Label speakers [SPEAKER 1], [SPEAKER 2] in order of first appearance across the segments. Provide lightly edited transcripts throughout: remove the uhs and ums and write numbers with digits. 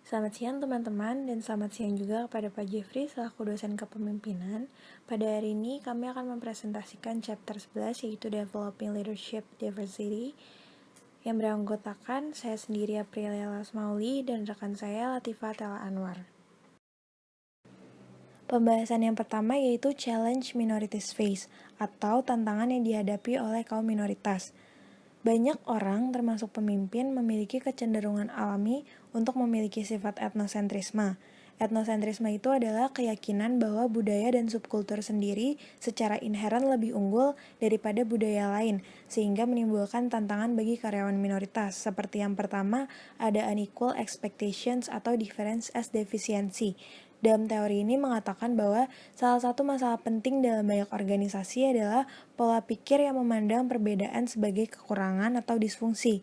[SPEAKER 1] Selamat siang teman-teman dan selamat siang juga kepada Pak Jeffrey selaku dosen kepemimpinan. Pada hari ini kami akan mempresentasikan chapter 11 yaitu Developing Leadership Diversity yang beranggotakan saya sendiri Aprilia Lasmauli dan rekan saya Latifah Tela Anwar. Pembahasan yang pertama yaitu Challenge Minorities Face atau tantangan yang dihadapi oleh kaum minoritas. Banyak orang, termasuk pemimpin, memiliki kecenderungan alami untuk memiliki sifat etnosentrisme. Etnosentrisme itu adalah keyakinan bahwa budaya dan subkultur sendiri secara inheren lebih unggul daripada budaya lain, sehingga menimbulkan tantangan bagi karyawan minoritas. Seperti yang pertama, ada unequal expectations atau difference as deficiency. Dalam teori ini mengatakan bahwa salah satu masalah penting dalam banyak organisasi adalah pola pikir yang memandang perbedaan sebagai kekurangan atau disfungsi.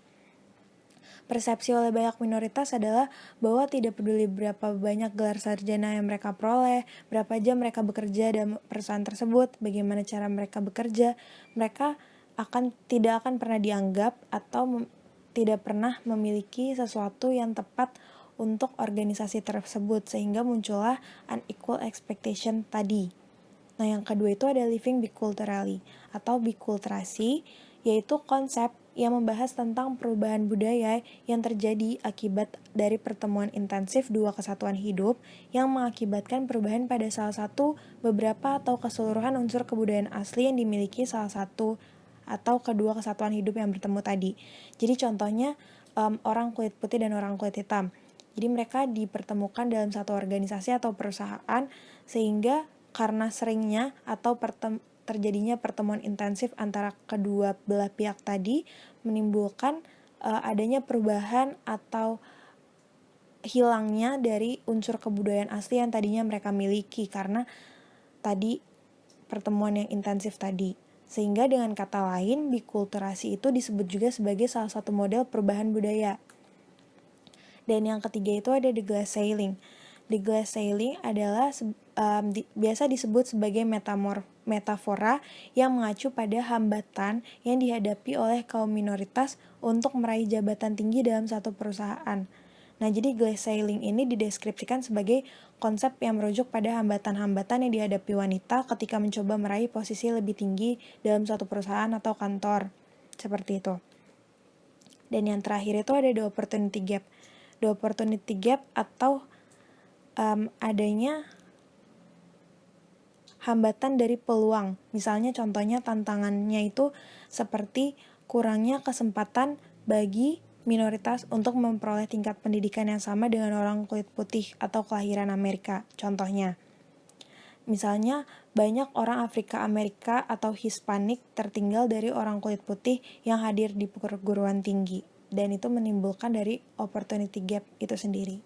[SPEAKER 1] Persepsi oleh banyak minoritas adalah bahwa tidak peduli berapa banyak gelar sarjana yang mereka peroleh, berapa jam mereka bekerja dalam perusahaan tersebut, bagaimana cara mereka bekerja, mereka tidak akan pernah dianggap atau tidak pernah memiliki sesuatu yang tepat untuk organisasi tersebut, sehingga muncullah unequal expectation tadi. Nah, yang kedua itu ada living biculturally atau bikulturasi, yaitu konsep yang membahas tentang perubahan budaya yang terjadi akibat dari pertemuan intensif dua kesatuan hidup yang mengakibatkan perubahan pada salah satu, beberapa, atau keseluruhan unsur kebudayaan asli yang dimiliki salah satu atau kedua kesatuan hidup yang bertemu tadi. Jadi contohnya orang kulit putih dan orang kulit hitam. Jadi mereka dipertemukan dalam satu organisasi atau perusahaan sehingga karena seringnya atau terjadinya pertemuan intensif antara kedua belah pihak tadi menimbulkan adanya perubahan atau hilangnya dari unsur kebudayaan asli yang tadinya mereka miliki karena tadi pertemuan yang intensif tadi. Sehingga dengan kata lain, bikulturasi itu disebut juga sebagai salah satu model perubahan budaya. Dan yang ketiga itu ada the glass ceiling. The glass ceiling adalah biasa disebut sebagai metafora yang mengacu pada hambatan yang dihadapi oleh kaum minoritas untuk meraih jabatan tinggi dalam satu perusahaan. Nah, jadi glass ceiling ini dideskripsikan sebagai konsep yang merujuk pada hambatan-hambatan yang dihadapi wanita ketika mencoba meraih posisi lebih tinggi dalam suatu perusahaan atau kantor. Seperti itu. Dan yang terakhir itu ada the opportunity gap. The opportunity gap atau adanya hambatan dari peluang. Misalnya contohnya tantangannya itu seperti kurangnya kesempatan bagi minoritas untuk memperoleh tingkat pendidikan yang sama dengan orang kulit putih atau kelahiran Amerika. Contohnya, misalnya banyak orang Afrika Amerika atau Hispanik tertinggal dari orang kulit putih yang hadir di perguruan tinggi. Dan itu menimbulkan dari opportunity gap itu sendiri.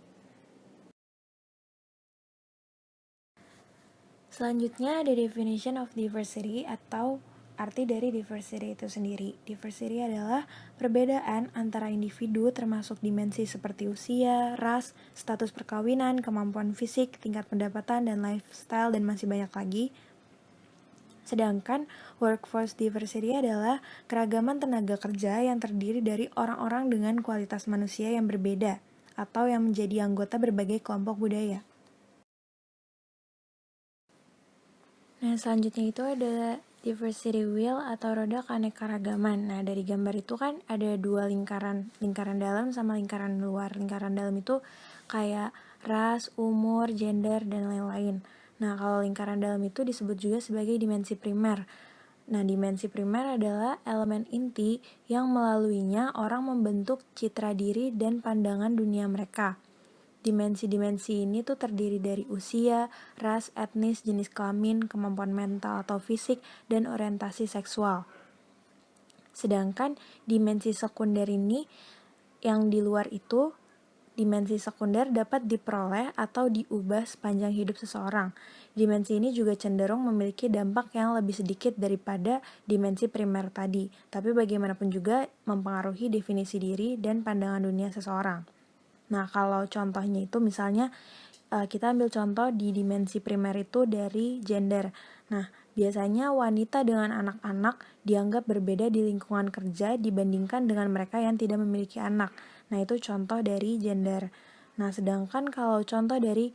[SPEAKER 1] Selanjutnya ada definition of diversity atau arti dari diversity itu sendiri. Diversity adalah perbedaan antara individu termasuk dimensi seperti usia, ras, status perkawinan, kemampuan fisik, tingkat pendapatan, dan lifestyle, dan masih banyak lagi. Sedangkan workforce diversity adalah keragaman tenaga kerja yang terdiri dari orang-orang dengan kualitas manusia yang berbeda atau yang menjadi anggota berbagai kelompok budaya. Nah, selanjutnya itu ada diversity wheel atau roda keanekaragaman. Nah, dari gambar itu kan ada dua lingkaran dalam sama lingkaran luar. Lingkaran dalam itu kayak ras, umur, gender, dan lain-lain. Nah, kalau lingkaran dalam itu disebut juga sebagai dimensi primer. Nah, dimensi primer adalah elemen inti yang melaluinya orang membentuk citra diri dan pandangan dunia mereka. Dimensi-dimensi ini tuh terdiri dari usia, ras, etnis, jenis kelamin, kemampuan mental atau fisik, dan orientasi seksual. Sedangkan dimensi sekunder ini yang di luar itu, dimensi sekunder dapat diperoleh atau diubah sepanjang hidup seseorang. Dimensi ini juga cenderung memiliki dampak yang lebih sedikit daripada dimensi primer tadi, tapi bagaimanapun juga mempengaruhi definisi diri dan pandangan dunia seseorang. Nah, kalau contohnya itu misalnya kita ambil contoh di dimensi primer itu dari gender. Nah, biasanya wanita dengan anak-anak dianggap berbeda di lingkungan kerja dibandingkan dengan mereka yang tidak memiliki anak. Nah, itu contoh dari gender. Nah, sedangkan kalau contoh dari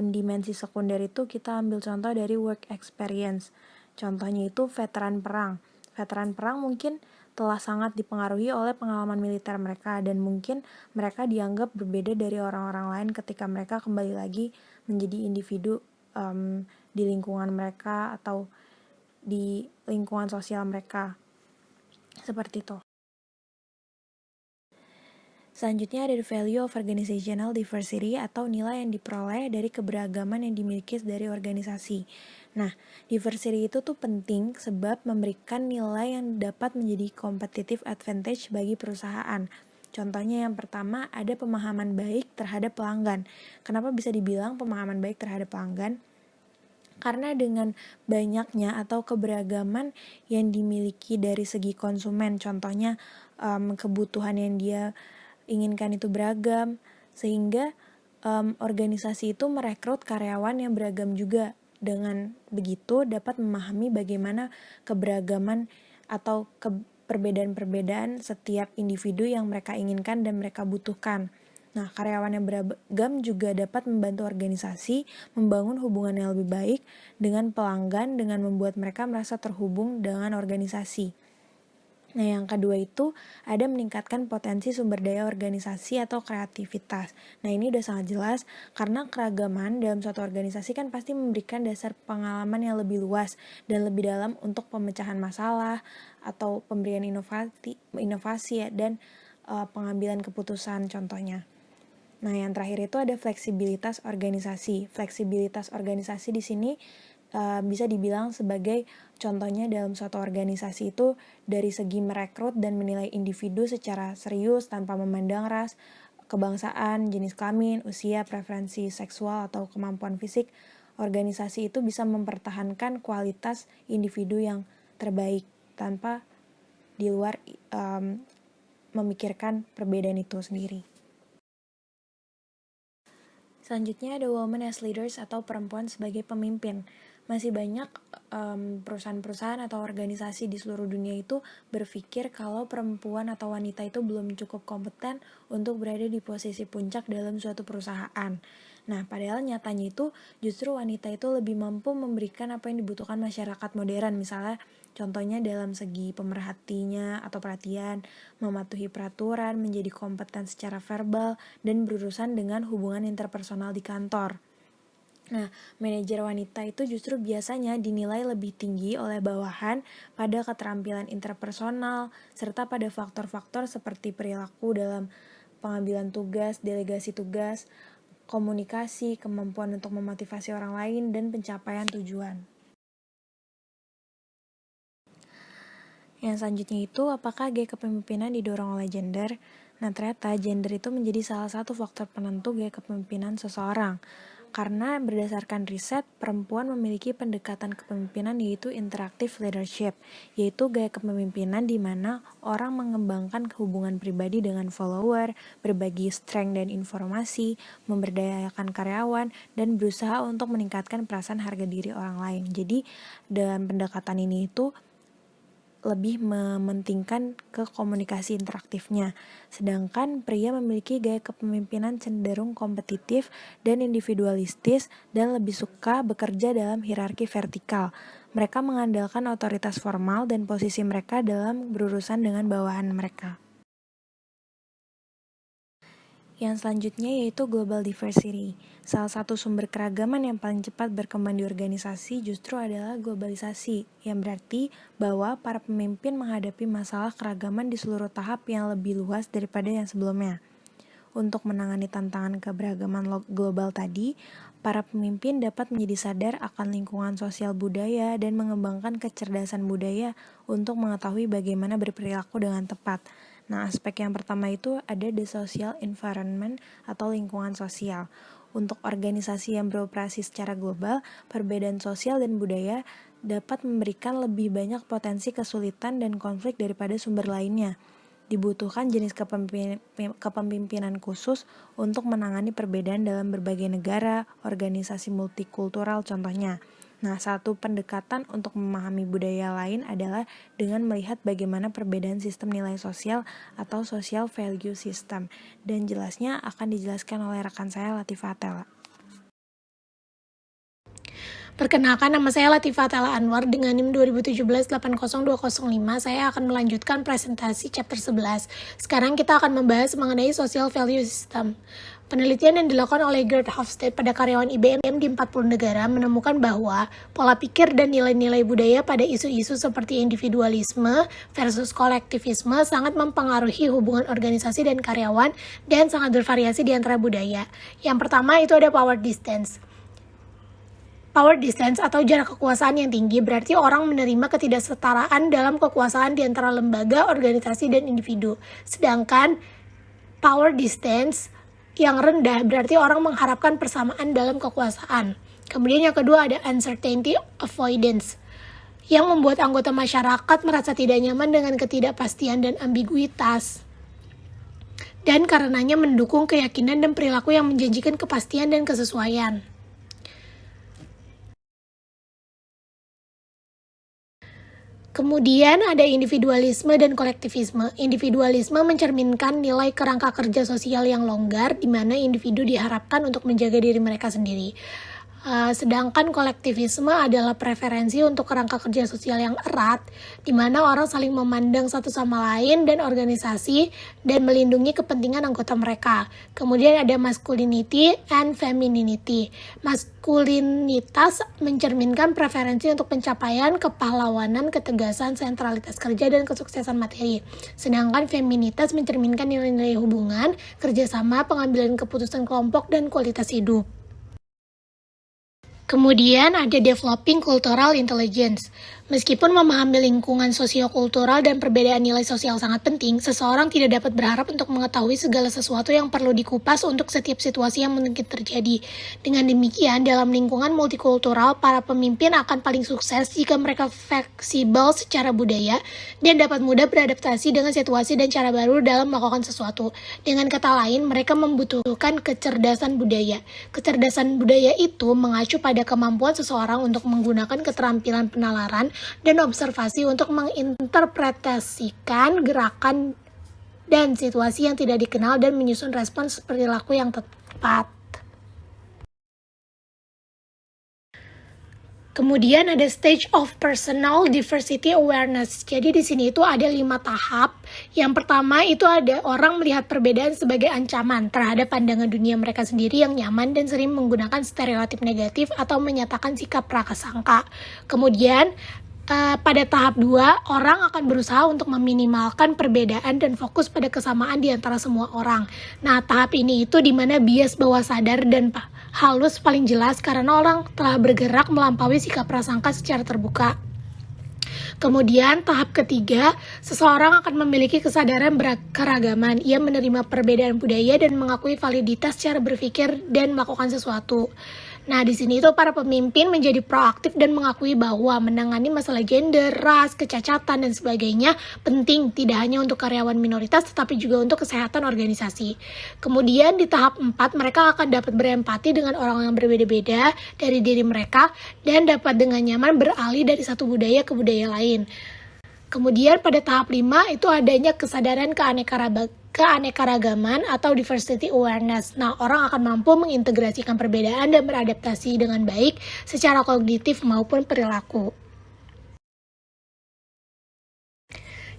[SPEAKER 1] dimensi sekunder itu kita ambil contoh dari work experience. Contohnya itu veteran perang. Veteran perang mungkin telah sangat dipengaruhi oleh pengalaman militer mereka dan mungkin mereka dianggap berbeda dari orang-orang lain ketika mereka kembali lagi menjadi individu di lingkungan mereka atau di lingkungan sosial mereka. Seperti itu. Selanjutnya ada the value of organizational diversity atau nilai yang diperoleh dari keberagaman yang dimiliki dari organisasi. Nah, diversity itu tuh penting sebab memberikan nilai yang dapat menjadi competitive advantage bagi perusahaan. Contohnya yang pertama ada pemahaman baik terhadap pelanggan. Kenapa bisa dibilang pemahaman baik terhadap pelanggan? Karena dengan banyaknya atau keberagaman yang dimiliki dari segi konsumen, contohnya kebutuhan yang dia inginkan itu beragam, sehingga organisasi itu merekrut karyawan yang beragam juga. Dengan begitu dapat memahami bagaimana keberagaman atau perbedaan-perbedaan setiap individu yang mereka inginkan dan mereka butuhkan. Nah, karyawan yang beragam juga dapat membantu organisasi membangun hubungan yang lebih baik dengan pelanggan dengan membuat mereka merasa terhubung dengan organisasi. Nah, yang kedua itu ada meningkatkan potensi sumber daya organisasi atau kreativitas. Nah, ini udah sangat jelas karena keragaman dalam suatu organisasi kan pasti memberikan dasar pengalaman yang lebih luas dan lebih dalam untuk pemecahan masalah atau pemberian inovasi ya, dan pengambilan keputusan contohnya. Nah, yang terakhir itu ada fleksibilitas organisasi. Fleksibilitas organisasi di sini bisa dibilang sebagai contohnya dalam suatu organisasi itu dari segi merekrut dan menilai individu secara serius tanpa memandang ras, kebangsaan, jenis kelamin, usia, preferensi seksual atau kemampuan fisik. Organisasi itu bisa mempertahankan kualitas individu yang terbaik tanpa di luar memikirkan perbedaan itu sendiri. Selanjutnya ada women as leaders atau perempuan sebagai pemimpin. Masih banyak perusahaan-perusahaan atau organisasi di seluruh dunia itu berpikir kalau perempuan atau wanita itu belum cukup kompeten untuk berada di posisi puncak dalam suatu perusahaan. Nah, padahal nyatanya itu justru wanita itu lebih mampu memberikan apa yang dibutuhkan masyarakat modern. Misalnya contohnya dalam segi pemerhatinya atau perhatian, mematuhi peraturan, menjadi kompeten secara verbal, dan berurusan dengan hubungan interpersonal di kantor. Nah, manajer wanita itu justru biasanya dinilai lebih tinggi oleh bawahan pada keterampilan interpersonal, serta pada faktor-faktor seperti perilaku dalam pengambilan tugas, delegasi tugas, komunikasi, kemampuan untuk memotivasi orang lain, dan pencapaian tujuan. Yang selanjutnya itu, apakah gaya kepemimpinan didorong oleh gender? Nah, ternyata gender itu menjadi salah satu faktor penentu gaya kepemimpinan seseorang. Karena berdasarkan riset, perempuan memiliki pendekatan kepemimpinan yaitu interactive leadership, yaitu gaya kepemimpinan di mana orang mengembangkan hubungan pribadi dengan follower, berbagi strength dan informasi, memberdayakan karyawan, dan berusaha untuk meningkatkan perasaan harga diri orang lain. Jadi, dalam pendekatan ini itu lebih mementingkan ke komunikasi interaktifnya. Sedangkan pria memiliki gaya kepemimpinan cenderung kompetitif dan individualistis dan lebih suka bekerja dalam hierarki vertikal. Mereka mengandalkan otoritas formal dan posisi mereka dalam berurusan dengan bawahan mereka. Yang selanjutnya yaitu global diversity. Salah satu sumber keragaman yang paling cepat berkembang di organisasi justru adalah globalisasi, yang berarti bahwa para pemimpin menghadapi masalah keragaman di seluruh tahap yang lebih luas daripada yang sebelumnya. Untuk menangani tantangan keberagaman global tadi, para pemimpin dapat menjadi sadar akan lingkungan sosial budaya dan mengembangkan kecerdasan budaya untuk mengetahui bagaimana berperilaku dengan tepat. Nah, aspek yang pertama itu ada the social environment atau lingkungan sosial. Untuk organisasi yang beroperasi secara global, perbedaan sosial dan budaya dapat memberikan lebih banyak potensi kesulitan dan konflik daripada sumber lainnya. Dibutuhkan jenis kepemimpinan khusus untuk menangani perbedaan dalam berbagai negara, organisasi multikultural contohnya. Nah, satu pendekatan untuk memahami budaya lain adalah dengan melihat bagaimana perbedaan sistem nilai sosial atau social value system. Dan jelasnya akan dijelaskan oleh rekan saya Latifah Atela.
[SPEAKER 2] Perkenalkan, nama saya Latifah Atela Anwar dengan NIM 2017-80205. Saya akan melanjutkan presentasi chapter 11. Sekarang kita akan membahas mengenai social value system. Penelitian yang dilakukan oleh Gerd Hofstede pada karyawan IBM di 40 negara menemukan bahwa pola pikir dan nilai-nilai budaya pada isu-isu seperti individualisme versus kolektivisme sangat mempengaruhi hubungan organisasi dan karyawan dan sangat bervariasi di antara budaya. Yang pertama itu ada power distance. Power distance atau jarak kekuasaan yang tinggi berarti orang menerima ketidaksetaraan dalam kekuasaan di antara lembaga, organisasi, dan individu. Sedangkan power distance yang rendah berarti orang mengharapkan persamaan dalam kekuasaan. Kemudian yang kedua ada uncertainty avoidance, yang membuat anggota masyarakat merasa tidak nyaman dengan ketidakpastian dan ambiguitas. Dan karenanya mendukung keyakinan dan perilaku yang menjanjikan kepastian dan kesesuaian. Kemudian ada individualisme dan kolektivisme. Individualisme mencerminkan nilai kerangka kerja sosial yang longgar, di mana individu diharapkan untuk menjaga diri mereka sendiri. Sedangkan kolektivisme adalah preferensi untuk kerangka kerja sosial yang erat, di mana orang saling memandang satu sama lain dan organisasi dan melindungi kepentingan anggota mereka. Kemudian ada masculinity and femininity. Maskulinitas mencerminkan preferensi untuk pencapaian, kepahlawanan, ketegasan, sentralitas kerja, dan kesuksesan materi. Sedangkan feminitas mencerminkan nilai-nilai hubungan, kerjasama, pengambilan keputusan kelompok, dan kualitas hidup. Kemudian ada developing cultural intelligence. Meskipun memahami lingkungan sosiokultural dan perbedaan nilai sosial sangat penting, seseorang tidak dapat berharap untuk mengetahui segala sesuatu yang perlu dikupas untuk setiap situasi yang mungkin terjadi. Dengan demikian, dalam lingkungan multikultural, para pemimpin akan paling sukses jika mereka fleksibel secara budaya dan dapat mudah beradaptasi dengan situasi dan cara baru dalam melakukan sesuatu. Dengan kata lain, mereka membutuhkan kecerdasan budaya. Kecerdasan budaya itu mengacu pada kemampuan seseorang untuk menggunakan keterampilan penalaran dan observasi untuk menginterpretasikan gerakan dan situasi yang tidak dikenal dan menyusun respons perilaku yang tepat. Kemudian ada stage of personal diversity awareness. Jadi di sini itu ada 5 tahap. Yang pertama itu ada orang melihat perbedaan sebagai ancaman terhadap pandangan dunia mereka sendiri yang nyaman dan sering menggunakan stereotip negatif atau menyatakan sikap prasangka. Kemudian pada tahap 2, orang akan berusaha untuk meminimalkan perbedaan dan fokus pada kesamaan di antara semua orang. Nah, tahap ini itu di mana bias bawah sadar dan halus paling jelas karena orang telah bergerak melampaui sikap prasangka secara terbuka. Kemudian tahap ketiga, seseorang akan memiliki kesadaran berkeragaman. Ia menerima perbedaan budaya dan mengakui validitas cara berpikir dan melakukan sesuatu. Nah, di sini itu para pemimpin menjadi proaktif dan mengakui bahwa menangani masalah gender, ras, kecacatan, dan sebagainya penting tidak hanya untuk karyawan minoritas tetapi juga untuk kesehatan organisasi. Kemudian di tahap 4, mereka akan dapat berempati dengan orang yang berbeda-beda dari diri mereka dan dapat dengan nyaman beralih dari satu budaya ke budaya lain. Kemudian pada tahap 5 itu adanya kesadaran keanekaragaman atau diversity awareness. Nah, orang akan mampu mengintegrasikan perbedaan dan beradaptasi dengan baik secara kognitif maupun perilaku.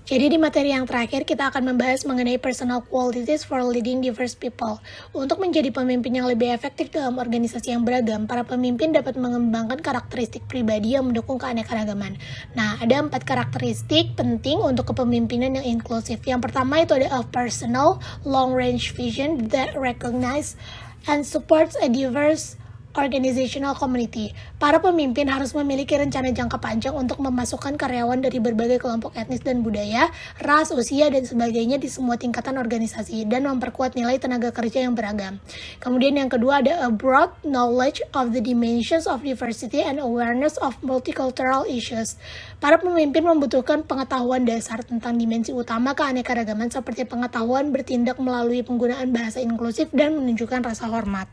[SPEAKER 2] Jadi di materi yang terakhir kita akan membahas mengenai personal qualities for leading diverse people. Untuk menjadi pemimpin yang lebih efektif dalam organisasi yang beragam, para pemimpin dapat mengembangkan karakteristik pribadi yang mendukung keanekaragaman. Nah, ada 4 karakteristik penting untuk kepemimpinan yang inklusif. Yang pertama itu ada a personal long-range vision that recognize and supports a diverse organizational community. Para pemimpin harus memiliki rencana jangka panjang untuk memasukkan karyawan dari berbagai kelompok etnis dan budaya, ras, usia, dan sebagainya di semua tingkatan organisasi dan memperkuat nilai tenaga kerja yang beragam. Kemudian yang kedua ada a broad knowledge of the dimensions of diversity and awareness of multicultural issues. Para pemimpin membutuhkan pengetahuan dasar tentang dimensi utama keanekaragaman seperti pengetahuan bertindak melalui penggunaan bahasa inklusif dan menunjukkan rasa hormat.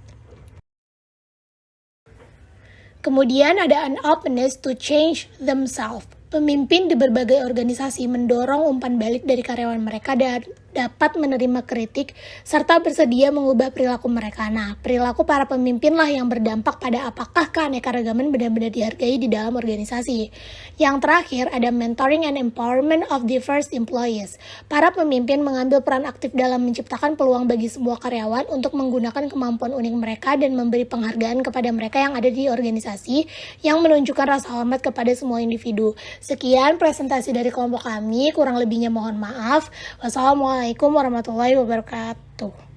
[SPEAKER 2] Kemudian ada an openness to change themselves. Pemimpin di berbagai organisasi mendorong umpan balik dari karyawan mereka dan dapat menerima kritik serta bersedia mengubah perilaku mereka. Nah, perilaku para pemimpin lah yang berdampak pada apakah keanekaragaman benar-benar dihargai di dalam organisasi. Yang terakhir ada mentoring and empowerment of diverse employees. Para pemimpin mengambil peran aktif dalam menciptakan peluang bagi semua karyawan untuk menggunakan kemampuan unik mereka dan memberi penghargaan kepada mereka yang ada di organisasi yang menunjukkan rasa hormat kepada semua individu. Sekian presentasi dari kelompok kami, kurang lebihnya mohon maaf. Wassalamualaikum warahmatullahi wabarakatuh.